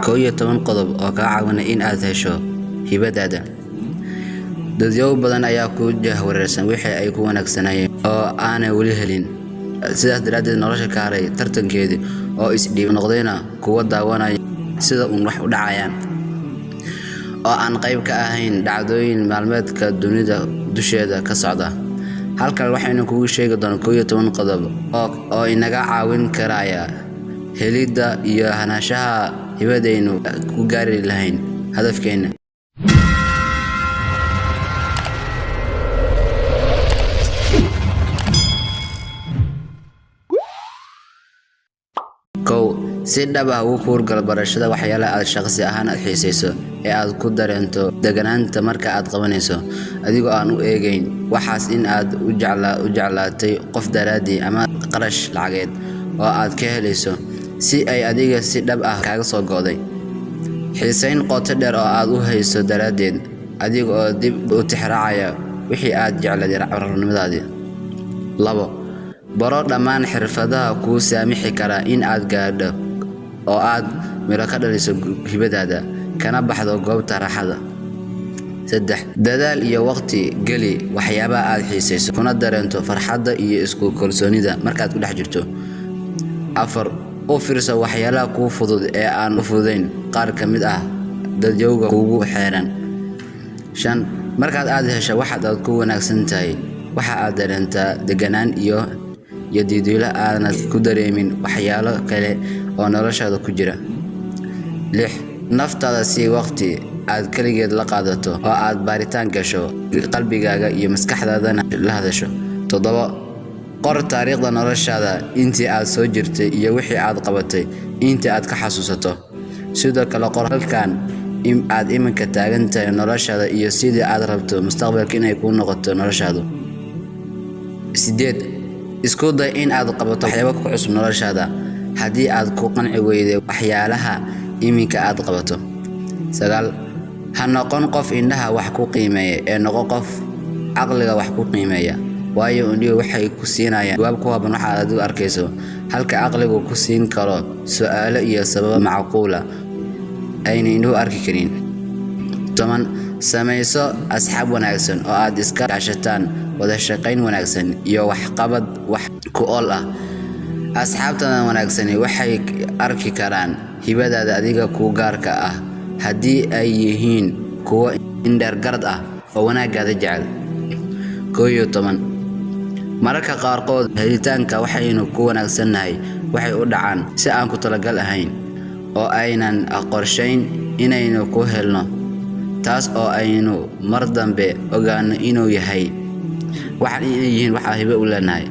11 qodob oo ka caawinaya in aad hesho hibadaada. Dadyow badan ayaa ku jahwareersan wixii ay ku wanaagsanayeen oo aanay wali helin. Sidaas daraaddeed nolosha ka haray tartankeedii oo isdhiib noqdayna kuwa daawanaya sida wax u dhacayaan oo aan qayb ka ahayn dhacdooyin maalmeedka dunida dusheeda ka socda. Halkan waxaynu kugu sheegi doonaa 11 qodob oo inaga caawin karaya helidda iyo hanashaha hibadaynu ku gaari lahayn hadafkeena. Si dhab ah ugu hawlgal barashada waxyaalaha aad shakhsi ahaan aad xiisayso ee aad ku dareento deganaanta marka aad qabanayso adigoo aan u eegayn waxaas in aad u jeclaatay qof daraadii ama qarash lacageed oo aad ka helayso si ay adiga si dhab ah kaaga soo go'day. Xiisayn qoto dheer oo aad u hayso daraadeed adiga oo dib u tixraacaya wixii aad jeclayd carruurnimadaadii. 2 baro dhammaan xirfadaha kuu saamixi kara in aad gaadho oo aad miro ka dhaliso hibadaada kana baxdo goobta raaxada. 3 dadaal iyo waqti gali waxyaabaha aad xiisayso kuna dareento farxadda iyo isku kalsoonida markaad ku dhex jirto. 4 u fiirso waxyaalaha kuu fudud ee aan u fududayn qaar ka mid ah dadyowga kugu xeeran. 5 markaad aad hesho waxaad ku wanaagsan tahay waxa aad dareentaa deganaan iyo diidula aanad ku dareemin waxyaalo kale oo noloshaada ku jira. 6 naftaada si waqti aad kaligeed la qaadato oo aad baaritaan gasho qalbigaaga iyo maskaxdaadana la hadasho. 7 qor taariikhda noloshaada intii aad soo jirtay iyo wixii aad qabatay intii aad ka xasuusato. sidoo kale qor halkan in aad iminka taagan tahay noloshaada iyo sidii aad rabto mustaqbalka inay ku noqoto noloshaadu. 8 isku day in aad qabato waxyaabo ku cusub noloshaada haddii aad ku qanci weyday waxyaalaha iminka aad qabato. 9 ha noqon qof indhaha wax ku qiimeeya ee noqo qof caqliga wax ku qiimeeya, waayo indhuhu waxay ku siinayaan jawaab ku habboon waxa aad arkayso halka caqligu ku siin karo su'aalo iyo sabab macquul ah ayna indhuhu arki karin. 10 samayso asxaab wanaagsan oo aad iska kaashataan wada shaqayn wanaagsan iyo waxqabad wax ku ool ah. Asxaabtada wanaagsan waxay arki karaan hibadaada adiga ku gaarka ah haddii ay yihiin kuwa indheer garad ah oo wanaaggaada jecel. 11 mararka qaarkood helitaanka waxaynu ku wanaagsannahay waxay u dhacaan si aan ku talagal ahayn oo aynan qorshayn inaynu ku helno, taas oo aynu mar dambe ogaano inuu yahay waxa hibo u leenahay.